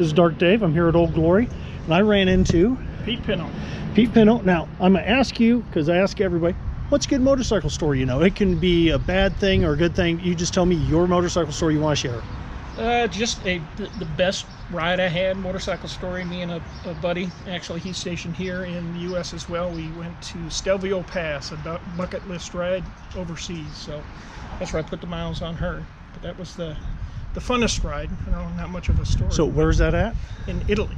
This is Dark Dave. I'm here at Old Glory, and I ran into Pete Pinto. Pete Pinto. Now, I'm going to ask you, because I ask everybody, what's a good motorcycle story you know? It can be a bad thing or a good thing. You just tell me your motorcycle story you want to share. Just the best ride I had, motorcycle story. Me and a buddy, actually he's stationed here in the U.S. as well. We went to Stelvio Pass, a bucket list ride overseas. So that's where I put the miles on her. But that was the funnest ride. You know, not much of a story. So where's that at? In Italy.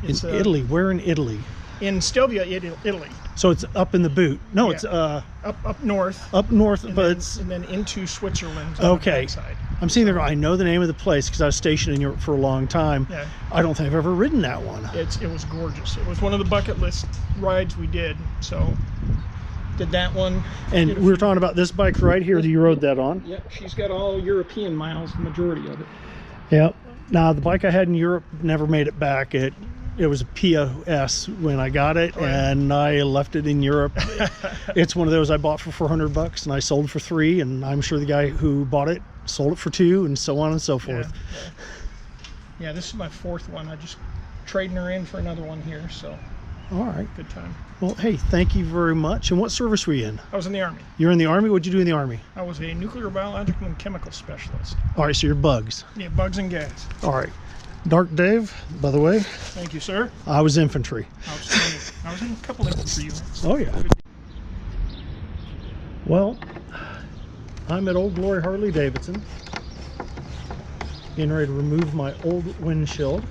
It's, in Italy. Where in Italy? In Stelvio, Italy. So it's up in the boot. No, Yeah. It's up north. up north, And but then, it's and then into Switzerland. On okay. the backside. I'm seeing there. I know the name of the place because I was stationed in Europe for a long time. Yeah. I don't think I've ever ridden that one. It was gorgeous. It was one of the bucket list rides we did. So did that one. And we were talking about this bike right here that you rode that on. Yep, she's got all European miles, the majority of it. Yep. Now the bike I had in Europe never made it back. It was a POS when I got it, and I left it in Europe. It's one of those I bought for $400 and I sold for $3, and I'm sure the guy who bought it sold it for $2, and so on and so forth. Yeah, this is my fourth one. I just trading her in for another one here, so All right. good time. Well, hey, thank you very much. And what service were you in? I was in the Army. You're in the Army? What'd you do in the Army? I was a nuclear, biological, and chemical specialist. All right, so you're bugs. Yeah, bugs and gas. All right. Dark Dave, by the way, Thank you, sir. I was infantry. I was in a couple of infantry units. Oh, yeah. Well, I'm at Old Glory Harley Davidson, getting ready to remove my old windshield.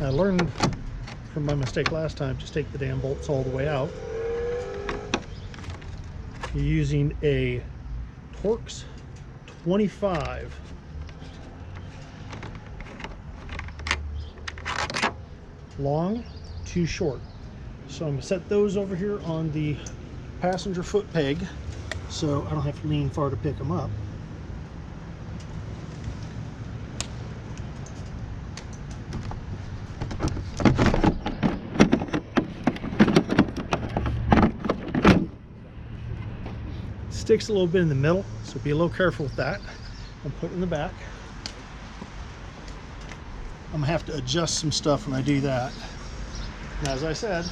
I learned from my mistake last time, just take the damn bolts all the way out. You're using a Torx 25 long, too short. So I'm gonna set those over here on the passenger foot peg so I don't have to lean far to pick them up. Sticks a little bit in the middle, so be a little careful with that. I'm putting it in the back. I'm gonna have to adjust some stuff when I do that. And as I said,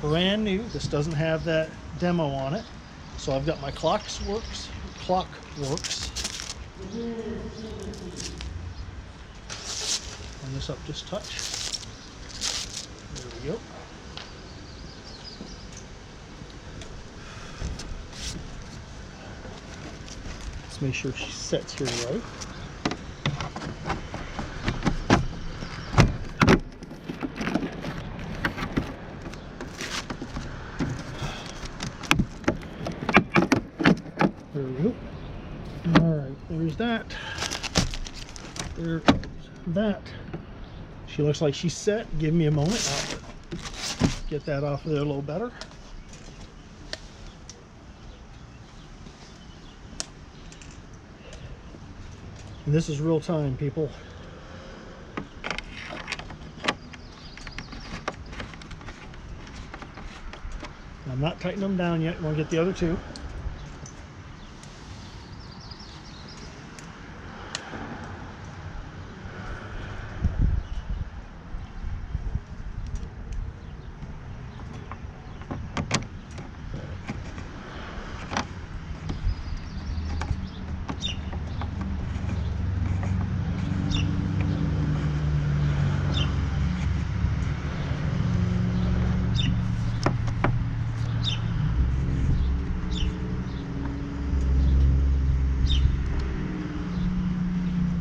brand new. This doesn't have that demo on it. So I've got my Clockworks. Turn this up just a touch. There we go. Let's make sure she sets here right. There we go. All right, there's that. There's that. She looks like she's set. Give me a moment. I'll get that off of there a little better. And this is real time, people. I'm not tightening them down yet. We'll get the other two.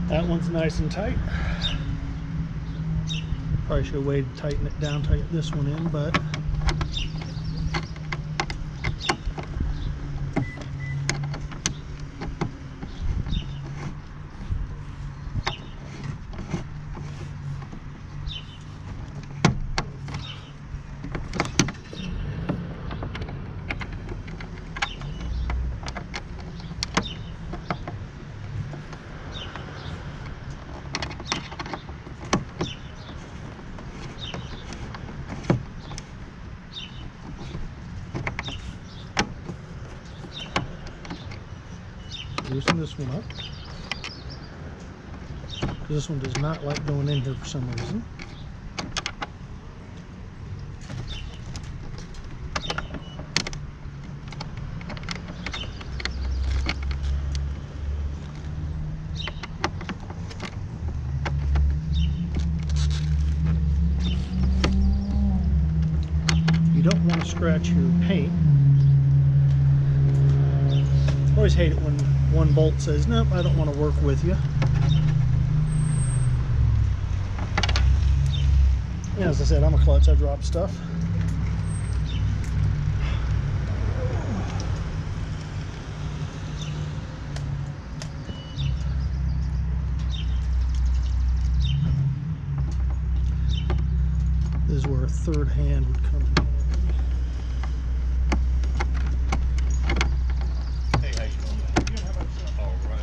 That one's nice and tight. Probably should have waited to tighten it down, tighten this one in, but loosen this one up. This one does not like going in here for some reason. You don't want to scratch your paint. I always hate it when one bolt says, nope, I don't want to work with you. Yeah, as I said, I'm a klutz. I drop stuff. This is where a third hand would come in. Hey, how you doing? All right.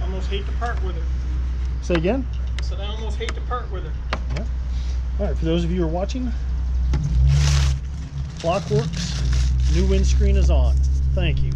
Almost hate to part with her. Say again? I said I almost hate to part with her. Yeah. All right, for those of you who are watching, clock works. New windscreen is on. Thank you.